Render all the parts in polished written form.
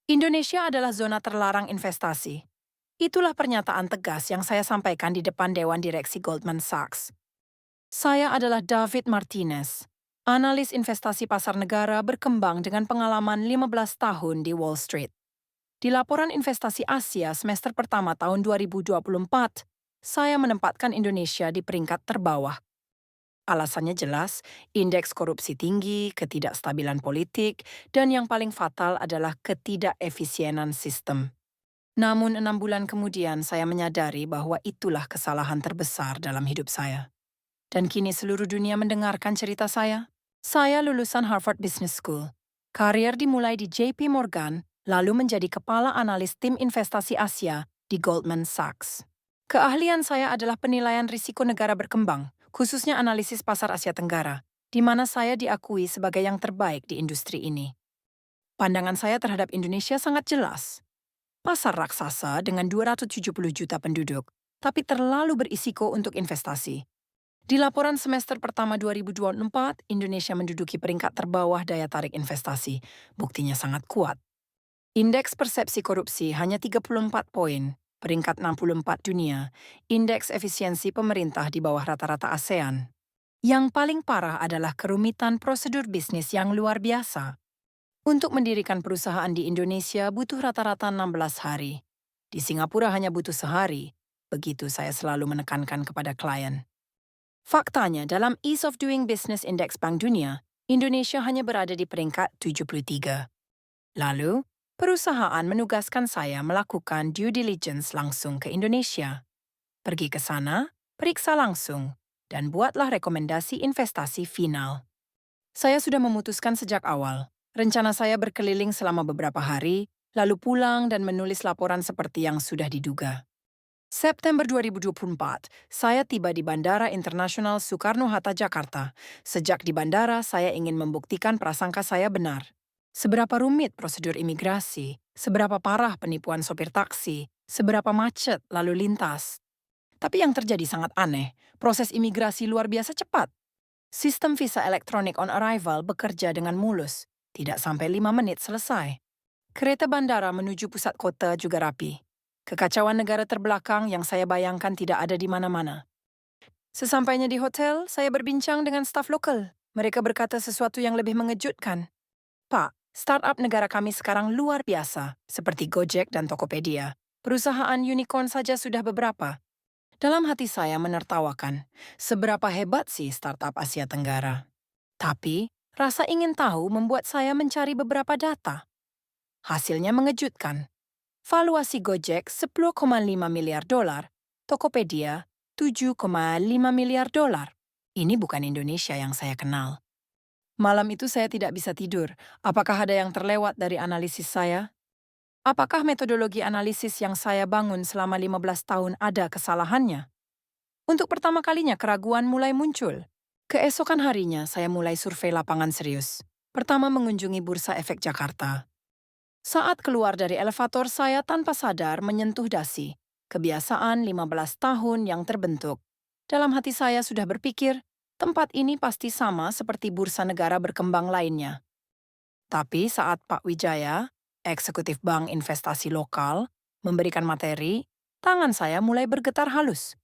Indonesia adalah zona terlarang investasi. Itulah pernyataan tegas yang saya sampaikan di depan Dewan Direksi Goldman Sachs. Saya adalah David Martinez, analis investasi pasar negara berkembang dengan pengalaman 15 tahun di Wall Street. Di laporan investasi Asia semester pertama tahun 2024, saya menempatkan Indonesia di peringkat terbawah. Alasannya jelas, indeks korupsi tinggi, ketidakstabilan politik, dan yang paling fatal adalah ketidakefisienan sistem. Namun 6 bulan kemudian saya menyadari bahwa itulah kesalahan terbesar dalam hidup saya. Dan kini seluruh dunia mendengarkan cerita saya. Saya lulusan Harvard Business School. Karier dimulai di JP Morgan, lalu menjadi kepala analis tim investasi Asia di Goldman Sachs. Keahlian saya adalah penilaian risiko negara berkembang, khususnya analisis pasar Asia Tenggara, di mana saya diakui sebagai yang terbaik di industri ini. Pandangan saya terhadap Indonesia sangat jelas. Pasar raksasa dengan 270 juta penduduk, tapi terlalu berisiko untuk investasi. Di laporan semester pertama 2024, Indonesia menduduki peringkat terbawah daya tarik investasi. Buktinya sangat kuat. Indeks persepsi korupsi hanya 34 poin, peringkat 64 dunia. Indeks efisiensi pemerintah di bawah rata-rata ASEAN. Yang paling parah adalah kerumitan prosedur bisnis yang luar biasa. Untuk mendirikan perusahaan di Indonesia butuh rata-rata 16 hari. Di Singapura hanya butuh sehari. Begitu saya selalu menekankan kepada klien. Faktanya, dalam Ease of Doing Business Index Bank Dunia, Indonesia hanya berada di peringkat 73. Lalu, perusahaan menugaskan saya melakukan due diligence langsung ke Indonesia. Pergi ke sana, periksa langsung, dan buatlah rekomendasi investasi final. Saya sudah memutuskan sejak awal. Rencana saya berkeliling selama beberapa hari, lalu pulang dan menulis laporan seperti yang sudah diduga. September 2024, saya tiba di Bandara Internasional Soekarno-Hatta, Jakarta. Sejak di bandara, saya ingin membuktikan prasangka saya benar. Seberapa rumit prosedur imigrasi, seberapa parah penipuan sopir taksi, seberapa macet lalu lintas. Tapi yang terjadi sangat aneh, proses imigrasi luar biasa cepat. Sistem visa elektronik on arrival bekerja dengan mulus, tidak sampai 5 menit selesai. Kereta bandara menuju pusat kota juga rapi. Kekacauan negara terbelakang yang saya bayangkan tidak ada di mana-mana. Sesampainya di hotel, saya berbincang dengan staf lokal. Mereka berkata sesuatu yang lebih mengejutkan. Pak, startup negara kami sekarang luar biasa, seperti Gojek dan Tokopedia. Perusahaan unicorn saja sudah beberapa. Dalam hati saya menertawakan, seberapa hebat sih startup Asia Tenggara. Tapi, rasa ingin tahu membuat saya mencari beberapa data. Hasilnya mengejutkan. Valuasi Gojek 10,5 miliar dolar, Tokopedia 7,5 miliar dolar. Ini bukan Indonesia yang saya kenal. Malam itu saya tidak bisa tidur. Apakah ada yang terlewat dari analisis saya? Apakah metodologi analisis yang saya bangun selama 15 tahun ada kesalahannya? Untuk pertama kalinya keraguan mulai muncul. Keesokan harinya saya mulai survei lapangan serius. Pertama mengunjungi Bursa Efek Jakarta. Saat keluar dari elevator saya tanpa sadar menyentuh dasi. Kebiasaan 15 tahun yang terbentuk. Dalam hati saya sudah berpikir, tempat ini pasti sama seperti bursa negara berkembang lainnya. Tapi saat Pak Wijaya, eksekutif bank investasi lokal, memberikan materi, tangan saya mulai bergetar halus.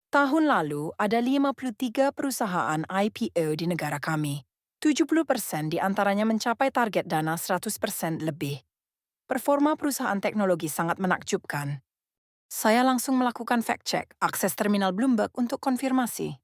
Tahun lalu ada 53 perusahaan IPO di negara kami. 70% diantaranya mencapai target dana 100% lebih. Performa perusahaan teknologi sangat menakjubkan. Saya langsung melakukan fact-check akses terminal Bloomberg untuk konfirmasi.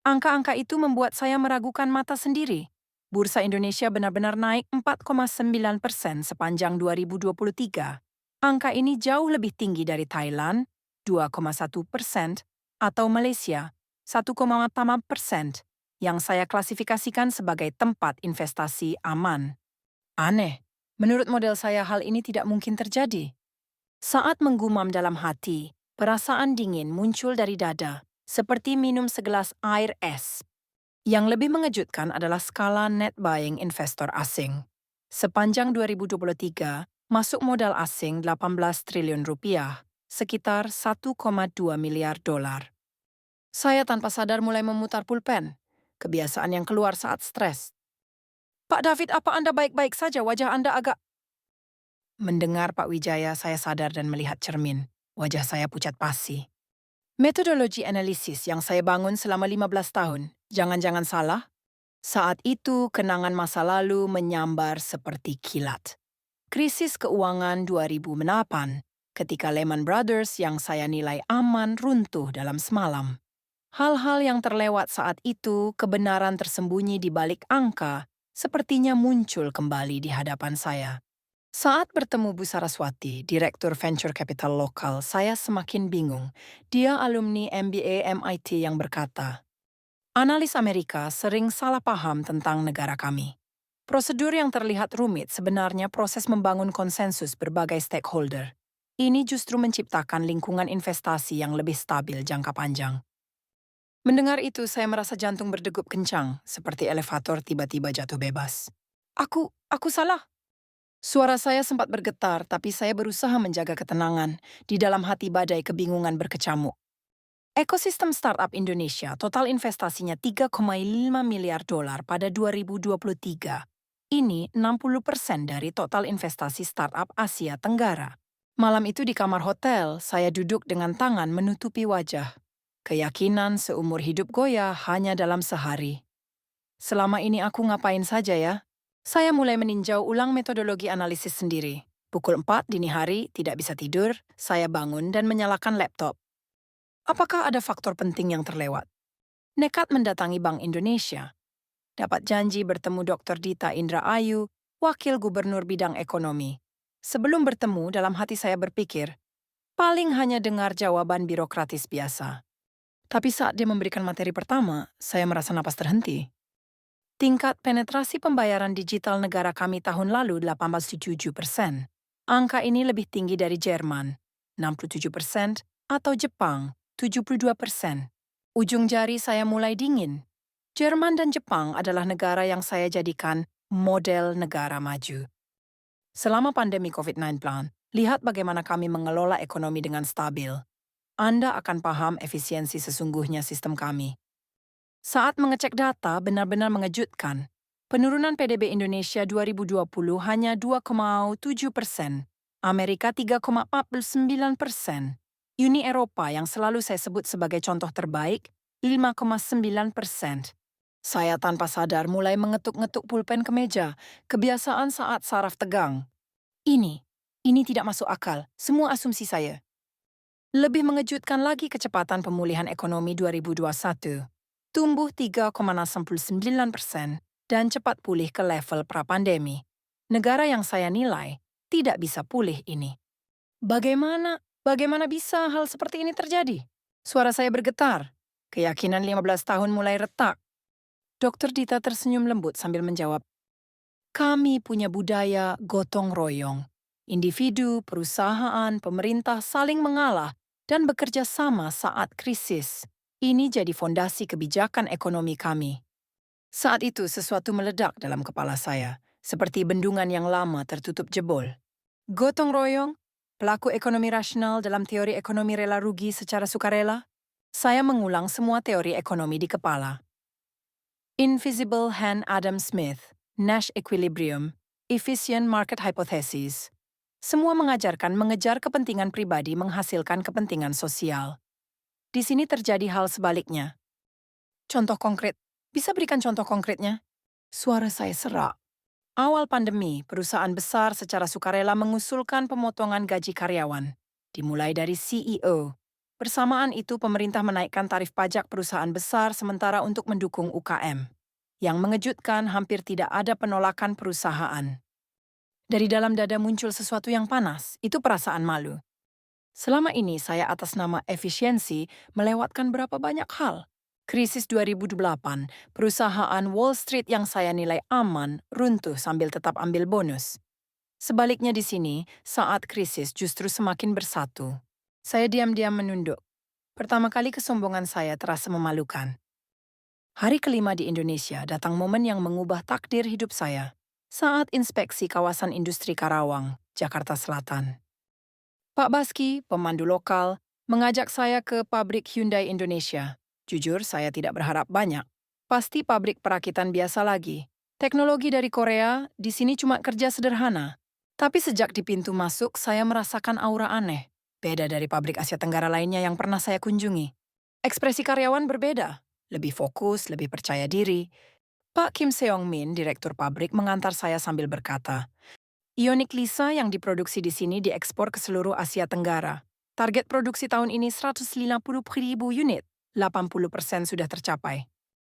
Angka-angka itu membuat saya meragukan mata sendiri. Bursa Indonesia benar-benar naik 4,9% sepanjang 2023. Angka ini jauh lebih tinggi dari Thailand, 2,1%, atau Malaysia, 1,4%, yang saya klasifikasikan sebagai tempat investasi aman. Aneh. Menurut model saya hal ini tidak mungkin terjadi. Saat menggumam dalam hati, perasaan dingin muncul dari dada, seperti minum segelas air es. Yang lebih mengejutkan adalah skala net buying investor asing. Sepanjang 2023, masuk modal asing 18 triliun rupiah, sekitar 1,2 miliar dolar. Saya tanpa sadar mulai memutar pulpen, kebiasaan yang keluar saat stres. Pak David, apa Anda baik-baik saja? Wajah Anda agak... Mendengar Pak Wijaya, saya sadar dan melihat cermin. Wajah saya pucat pasi. Metodologi analisis yang saya bangun selama 15 tahun, jangan-jangan salah? Saat itu, kenangan masa lalu menyambar seperti kilat. Krisis keuangan 2008, ketika Lehman Brothers yang saya nilai aman runtuh dalam semalam. Hal-hal yang terlewat saat itu, kebenaran tersembunyi di balik angka, sepertinya muncul kembali di hadapan saya. Saat bertemu Bu Saraswati, Direktur Venture Capital lokal, saya semakin bingung. Dia alumni MBA MIT yang berkata, analis Amerika sering salah paham tentang negara kami. Prosedur yang terlihat rumit sebenarnya proses membangun konsensus berbagai stakeholder. Ini justru menciptakan lingkungan investasi yang lebih stabil jangka panjang. Mendengar itu, saya merasa jantung berdegup kencang, seperti elevator tiba-tiba jatuh bebas. Aku salah. Suara saya sempat bergetar, tapi saya berusaha menjaga ketenangan. Di dalam hati badai kebingungan berkecamuk. Ekosistem startup Indonesia total investasinya 3,5 miliar dolar pada 2023. Ini 60% dari total investasi startup Asia Tenggara. Malam itu di kamar hotel, saya duduk dengan tangan menutupi wajah. Keyakinan seumur hidup goyah hanya dalam sehari. Selama ini aku ngapain saja ya? Saya mulai meninjau ulang metodologi analisis sendiri. Pukul 4 dini hari, tidak bisa tidur, saya bangun dan menyalakan laptop. Apakah ada faktor penting yang terlewat? Nekat mendatangi Bank Indonesia. Dapat janji bertemu Dr. Dita Indra Ayu, Wakil Gubernur Bidang Ekonomi. Sebelum bertemu, dalam hati saya berpikir, paling hanya dengar jawaban birokratis biasa. Tapi saat dia memberikan materi pertama, saya merasa napas terhenti. Tingkat penetrasi pembayaran digital negara kami tahun lalu 87%. Angka ini lebih tinggi dari Jerman, 67%, atau Jepang, 72%. Ujung jari saya mulai dingin. Jerman dan Jepang adalah negara yang saya jadikan model negara maju. Selama pandemi COVID-19, lihat bagaimana kami mengelola ekonomi dengan stabil. Anda akan paham efisiensi sesungguhnya sistem kami. Saat mengecek data benar-benar mengejutkan. Penurunan PDB Indonesia 2020 hanya 2,7%, Amerika 3,49%, Uni Eropa yang selalu saya sebut sebagai contoh terbaik 5,9%. Saya tanpa sadar mulai mengetuk-ngetuk pulpen kemeja, kebiasaan saat saraf tegang. Ini tidak masuk akal, semua asumsi saya. Lebih mengejutkan lagi kecepatan pemulihan ekonomi 2021. Tumbuh 3,69% dan cepat pulih ke level pra-pandemi. Negara yang saya nilai tidak bisa pulih ini. Bagaimana bisa hal seperti ini terjadi? Suara saya bergetar. Keyakinan 15 tahun mulai retak. Dokter Dita tersenyum lembut sambil menjawab, kami punya budaya gotong royong. Individu, perusahaan, pemerintah saling mengalah dan bekerja sama saat krisis. Ini jadi fondasi kebijakan ekonomi kami. Saat itu sesuatu meledak dalam kepala saya, seperti bendungan yang lama tertutup jebol. Gotong royong, pelaku ekonomi rasional dalam teori ekonomi rela rugi secara sukarela. Saya mengulang semua teori ekonomi di kepala. Invisible Hand Adam Smith, Nash Equilibrium, Efficient Market Hypothesis. Semua mengajarkan mengejar kepentingan pribadi menghasilkan kepentingan sosial. Di sini terjadi hal sebaliknya. Contoh konkret. Bisa berikan contoh konkretnya? Suara saya serak. Awal pandemi, perusahaan besar secara sukarela mengusulkan pemotongan gaji karyawan, dimulai dari CEO. Bersamaan itu, pemerintah menaikkan tarif pajak perusahaan besar sementara untuk mendukung UKM. Yang mengejutkan, hampir tidak ada penolakan perusahaan. Dari dalam dada muncul sesuatu yang panas, itu perasaan malu. Selama ini saya atas nama efisiensi melewatkan berapa banyak hal. Krisis 2008, perusahaan Wall Street yang saya nilai aman runtuh sambil tetap ambil bonus. Sebaliknya di sini, saat krisis justru semakin bersatu. Saya diam-diam menunduk. Pertama kali kesombongan saya terasa memalukan. Hari kelima di Indonesia datang momen yang mengubah takdir hidup saya. Saat inspeksi kawasan industri Karawang, Jakarta Selatan. Pak Baski, pemandu lokal, mengajak saya ke pabrik Hyundai Indonesia. Jujur, saya tidak berharap banyak. Pasti pabrik perakitan biasa lagi. Teknologi dari Korea, di sini cuma kerja sederhana. Tapi sejak di pintu masuk, saya merasakan aura aneh. Beda dari pabrik Asia Tenggara lainnya yang pernah saya kunjungi. Ekspresi karyawan berbeda. Lebih fokus, lebih percaya diri. Pak Kim Seong Min, direktur pabrik, mengantar saya sambil berkata, Ioniq Lisa yang diproduksi di sini diekspor ke seluruh Asia Tenggara. Target produksi tahun ini 150.000 unit. 80% sudah tercapai.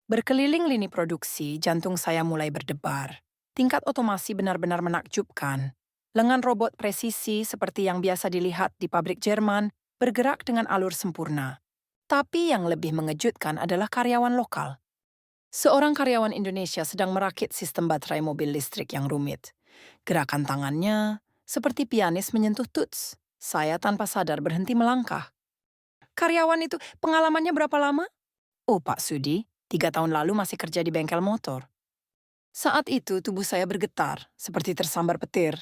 Berkeliling lini produksi, jantung saya mulai berdebar. Tingkat otomasi benar-benar menakjubkan. Lengan robot presisi seperti yang biasa dilihat di pabrik Jerman bergerak dengan alur sempurna. Tapi yang lebih mengejutkan adalah karyawan lokal. Seorang karyawan Indonesia sedang merakit sistem baterai mobil listrik yang rumit. Gerakan tangannya seperti pianis menyentuh tuts. Saya tanpa sadar berhenti melangkah. Karyawan itu pengalamannya berapa lama? Oh, Pak Sudi, 3 tahun lalu masih kerja di bengkel motor. Saat itu tubuh saya bergetar, seperti tersambar petir.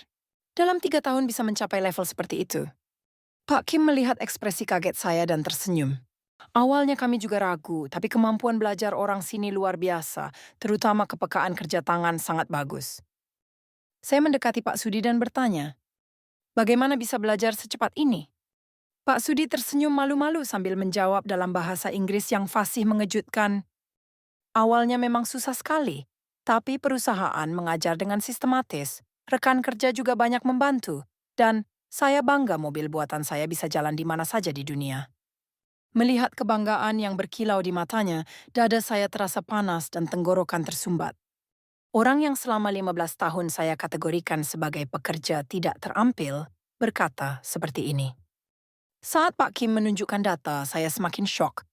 Dalam 3 tahun bisa mencapai level seperti itu. Pak Kim melihat ekspresi kaget saya dan tersenyum. Awalnya kami juga ragu, tapi kemampuan belajar orang sini luar biasa, terutama kepekaan kerja tangan sangat bagus. Saya mendekati Pak Sudi dan bertanya, bagaimana bisa belajar secepat ini? Pak Sudi tersenyum malu-malu sambil menjawab dalam bahasa Inggris yang fasih mengejutkan. Awalnya memang susah sekali, tapi perusahaan mengajar dengan sistematis. Rekan kerja juga banyak membantu, dan saya bangga mobil buatan saya bisa jalan di mana saja di dunia. Melihat kebanggaan yang berkilau di matanya, dada saya terasa panas dan tenggorokan tersumbat. Orang yang selama 15 tahun saya kategorikan sebagai pekerja tidak terampil, berkata seperti ini. Saat Pak Kim menunjukkan data, saya semakin syok.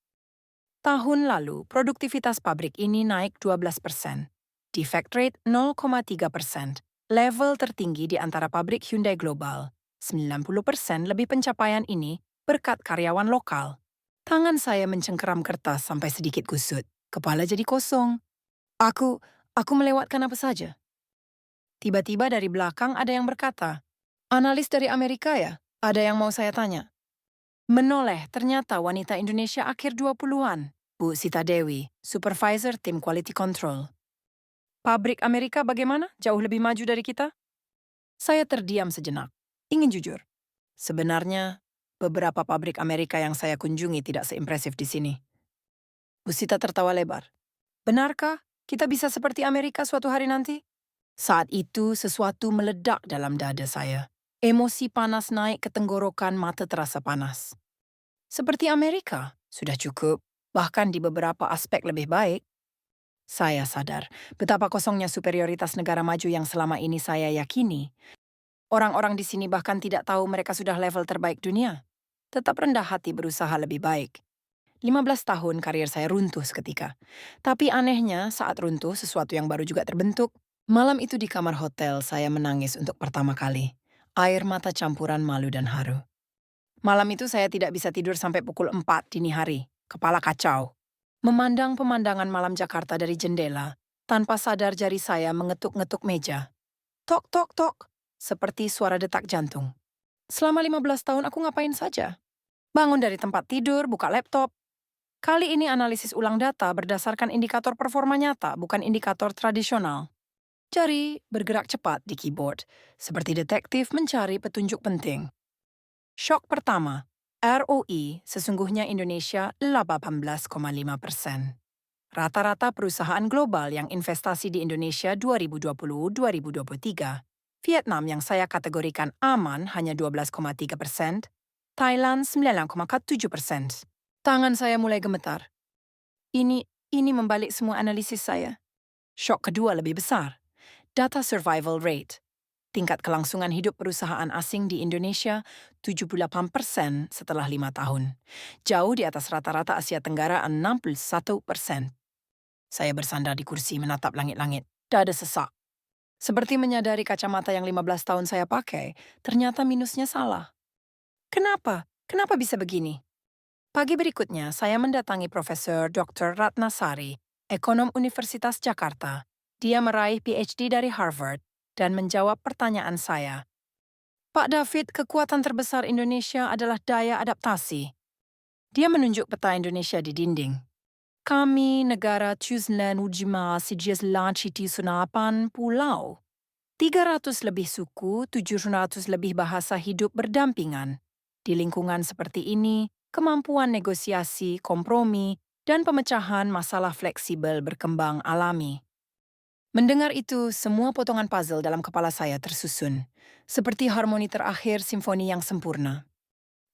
Tahun lalu, produktivitas pabrik ini naik 12%. Defect rate 0,3%. Level tertinggi di antara pabrik Hyundai global. 90% lebih pencapaian ini berkat karyawan lokal. Tangan saya mencengkeram kertas sampai sedikit kusut. Kepala jadi kosong. Aku melewatkan apa saja. Tiba-tiba dari belakang ada yang berkata, analis dari Amerika ya? Ada yang mau saya tanya. Menoleh, ternyata wanita Indonesia akhir 20-an. Bu Sita Dewi, supervisor tim quality control. Pabrik Amerika bagaimana? Jauh lebih maju dari kita? Saya terdiam sejenak. Ingin jujur. Sebenarnya, beberapa pabrik Amerika yang saya kunjungi tidak seimpresif di sini. Bu Sita tertawa lebar. Benarkah kita bisa seperti Amerika suatu hari nanti? Saat itu sesuatu meledak dalam dada saya. Emosi panas naik ke tenggorokan, mata terasa panas. Seperti Amerika, sudah cukup. Bahkan di beberapa aspek lebih baik. Saya sadar betapa kosongnya superioritas negara maju yang selama ini saya yakini. Orang-orang di sini bahkan tidak tahu mereka sudah level terbaik dunia. Tetap rendah hati berusaha lebih baik. 15 tahun karir saya runtuh seketika. Tapi anehnya saat runtuh sesuatu yang baru juga terbentuk. Malam itu di kamar hotel saya menangis untuk pertama kali. Air mata campuran malu dan haru. Malam itu saya tidak bisa tidur sampai pukul 4 dini hari. Kepala kacau. Memandang pemandangan malam Jakarta dari jendela, tanpa sadar jari saya mengetuk-ngetuk meja. Tok, tok, tok. Seperti suara detak jantung. Selama 15 tahun aku ngapain saja? Bangun dari tempat tidur, buka laptop. Kali ini analisis ulang data berdasarkan indikator performa nyata, bukan indikator tradisional. Jari bergerak cepat di keyboard, seperti detektif mencari petunjuk penting. Syok pertama, ROI sesungguhnya Indonesia 18,5%. Rata-rata perusahaan global yang investasi di Indonesia 2020-2023. Vietnam yang saya kategorikan aman hanya 12,3%, Thailand 9,7%. Tangan saya mulai gemetar. Ini membalik semua analisis saya. Syok kedua lebih besar. Data survival rate. Tingkat kelangsungan hidup perusahaan asing di Indonesia 78% setelah 5 tahun. Jauh di atas rata-rata Asia Tenggara 61%. Saya bersandar di kursi menatap langit-langit. Dada sesak. Seperti menyadari kacamata yang 15 tahun saya pakai, ternyata minusnya salah. Kenapa? Kenapa bisa begini? Pagi berikutnya, saya mendatangi Profesor Dr. Ratnasari, ekonom Universitas Jakarta. Dia meraih PhD dari Harvard dan menjawab pertanyaan saya. Pak David, kekuatan terbesar Indonesia adalah daya adaptasi. Dia menunjuk peta Indonesia di dinding. Kami negara 9 Ujima 18 pulau. 300 lebih suku, 700 lebih bahasa hidup berdampingan. Di lingkungan seperti ini, kemampuan negosiasi, kompromi, dan pemecahan masalah fleksibel berkembang alami. Mendengar itu, semua potongan puzzle dalam kepala saya tersusun, seperti harmoni terakhir simfoni yang sempurna.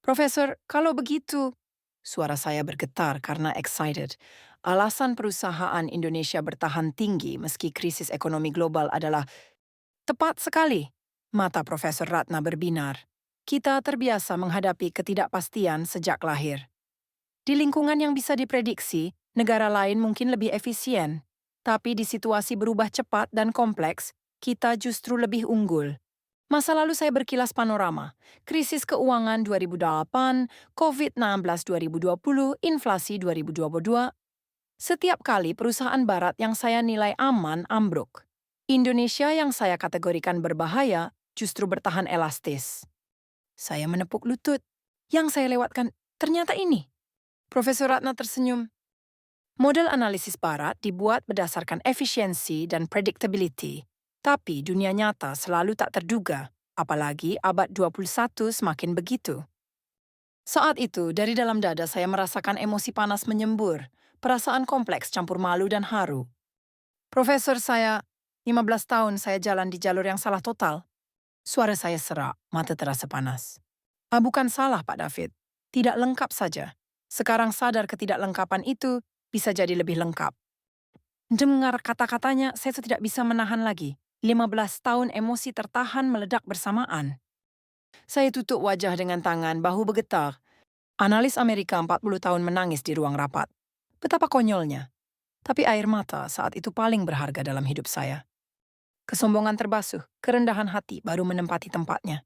Profesor, kalau begitu, suara saya bergetar karena excited. Alasan perusahaan Indonesia bertahan tinggi meski krisis ekonomi global adalah tepat sekali. Mata Profesor Ratna berbinar. Kita terbiasa menghadapi ketidakpastian sejak lahir. Di lingkungan yang bisa diprediksi, negara lain mungkin lebih efisien. Tapi di situasi berubah cepat dan kompleks, kita justru lebih unggul. Masa lalu saya berkilas panorama. Krisis keuangan 2008, COVID-19 2020, inflasi 2022. Setiap kali perusahaan barat yang saya nilai aman ambruk. Indonesia yang saya kategorikan berbahaya justru bertahan elastis. Saya menepuk lutut. Yang saya lewatkan ternyata ini. Profesor Ratna tersenyum. Model analisis barat dibuat berdasarkan efisiensi dan predictability. Tapi dunia nyata selalu tak terduga, apalagi abad 21 semakin begitu. Saat itu, dari dalam dada saya merasakan emosi panas menyembur, perasaan kompleks campur malu dan haru. Profesor, 15 tahun saya jalan di jalur yang salah total. Suara saya serak, mata terasa panas. Bukan salah, Pak David. Tidak lengkap saja. Sekarang sadar ketidaklengkapan itu bisa jadi lebih lengkap. Dengar kata-katanya, saya tidak bisa menahan lagi. 15 tahun emosi tertahan meledak bersamaan. Saya tutup wajah dengan tangan, bahu bergetar. Analis Amerika 40 tahun menangis di ruang rapat. Betapa konyolnya. Tapi air mata saat itu paling berharga dalam hidup saya. Kesombongan terbasuh, kerendahan hati baru menempati tempatnya.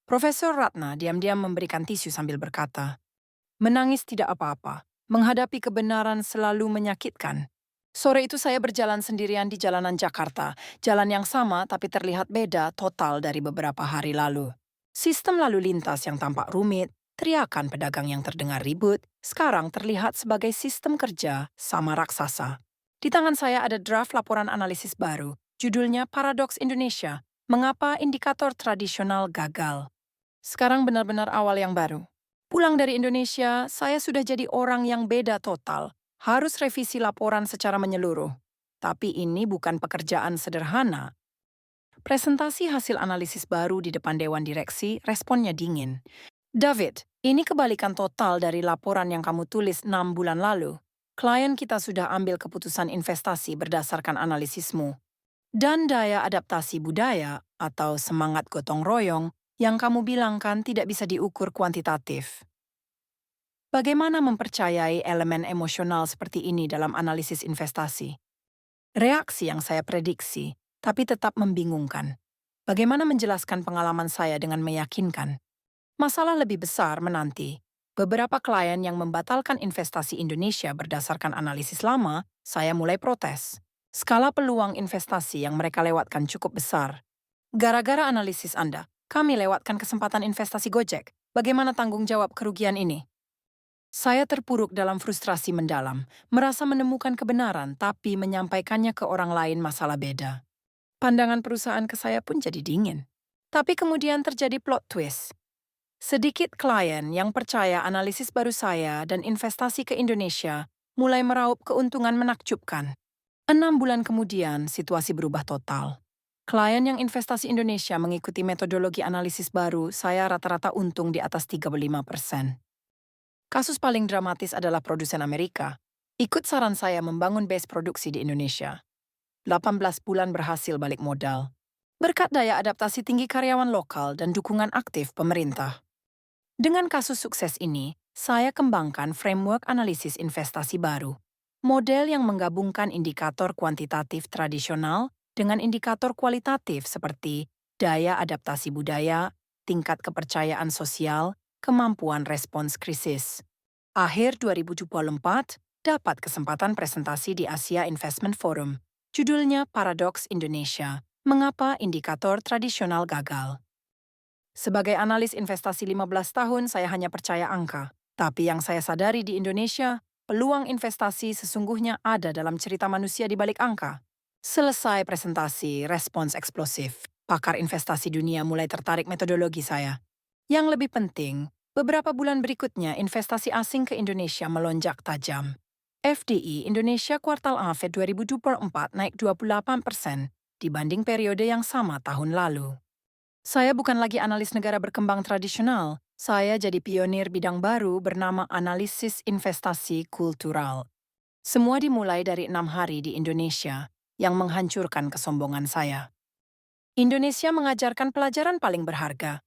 Profesor Ratna diam-diam memberikan tisu sambil berkata, menangis tidak apa-apa, menghadapi kebenaran selalu menyakitkan. Sore itu saya berjalan sendirian di jalanan Jakarta, jalan yang sama tapi terlihat beda total dari beberapa hari lalu. Sistem lalu lintas yang tampak rumit, teriakan pedagang yang terdengar ribut, sekarang terlihat sebagai sistem kerja sama raksasa. Di tangan saya ada draft laporan analisis baru, judulnya Paradoks Indonesia, Mengapa Indikator Tradisional Gagal. Sekarang benar-benar awal yang baru. Pulang dari Indonesia, saya sudah jadi orang yang beda total. Harus revisi laporan secara menyeluruh. Tapi ini bukan pekerjaan sederhana. Presentasi hasil analisis baru di depan Dewan Direksi, responnya dingin. David, ini kebalikan total dari laporan yang kamu tulis 6 bulan lalu. Klien kita sudah ambil keputusan investasi berdasarkan analisismu. Dan daya adaptasi budaya atau semangat gotong royong yang kamu bilang kan tidak bisa diukur kuantitatif. Bagaimana mempercayai elemen emosional seperti ini dalam analisis investasi? Reaksi yang saya prediksi, tapi tetap membingungkan. Bagaimana menjelaskan pengalaman saya dengan meyakinkan? Masalah lebih besar menanti. Beberapa klien yang membatalkan investasi Indonesia berdasarkan analisis lama, saya mulai protes. Skala peluang investasi yang mereka lewatkan cukup besar. Gara-gara analisis Anda, kami lewatkan kesempatan investasi Gojek. Bagaimana tanggung jawab kerugian ini? Saya terpuruk dalam frustrasi mendalam, merasa menemukan kebenaran tapi menyampaikannya ke orang lain masalah beda. Pandangan perusahaan ke saya pun jadi dingin. Tapi kemudian terjadi plot twist. Sedikit klien yang percaya analisis baru saya dan investasi ke Indonesia mulai meraup keuntungan menakjubkan. 6 bulan kemudian, situasi berubah total. Klien yang investasi Indonesia mengikuti metodologi analisis baru, saya rata-rata untung di atas 35%. Kasus paling dramatis adalah produsen Amerika. Ikut saran saya membangun base produksi di Indonesia. 18 bulan berhasil balik modal. Berkat daya adaptasi tinggi karyawan lokal dan dukungan aktif pemerintah. Dengan kasus sukses ini, saya kembangkan framework analisis investasi baru. Model yang menggabungkan indikator kuantitatif tradisional dengan indikator kualitatif seperti daya adaptasi budaya, tingkat kepercayaan sosial, kemampuan respons krisis. Akhir 2024, dapat kesempatan presentasi di Asia Investment Forum. Judulnya Paradoks Indonesia, Mengapa Indikator Tradisional Gagal. Sebagai analis investasi 15 tahun, saya hanya percaya angka. Tapi yang saya sadari di Indonesia, peluang investasi sesungguhnya ada dalam cerita manusia di balik angka. Selesai presentasi respons eksplosif, pakar investasi dunia mulai tertarik metodologi saya. Yang lebih penting, beberapa bulan berikutnya investasi asing ke Indonesia melonjak tajam. FDI Indonesia kuartal A Fed 2024 naik 28% dibanding periode yang sama tahun lalu. Saya bukan lagi analis negara berkembang tradisional, saya jadi pionir bidang baru bernama analisis investasi kultural. Semua dimulai dari 6 hari di Indonesia yang menghancurkan kesombongan saya. Indonesia mengajarkan pelajaran paling berharga.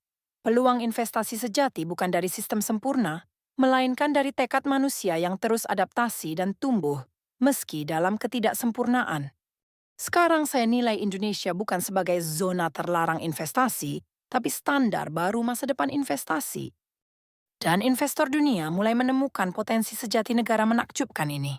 Peluang investasi sejati bukan dari sistem sempurna, melainkan dari tekad manusia yang terus adaptasi dan tumbuh, meski dalam ketidaksempurnaan. Sekarang saya nilai Indonesia bukan sebagai zona terlarang investasi, tapi standar baru masa depan investasi. Dan investor dunia mulai menemukan potensi sejati negara menakjubkan ini.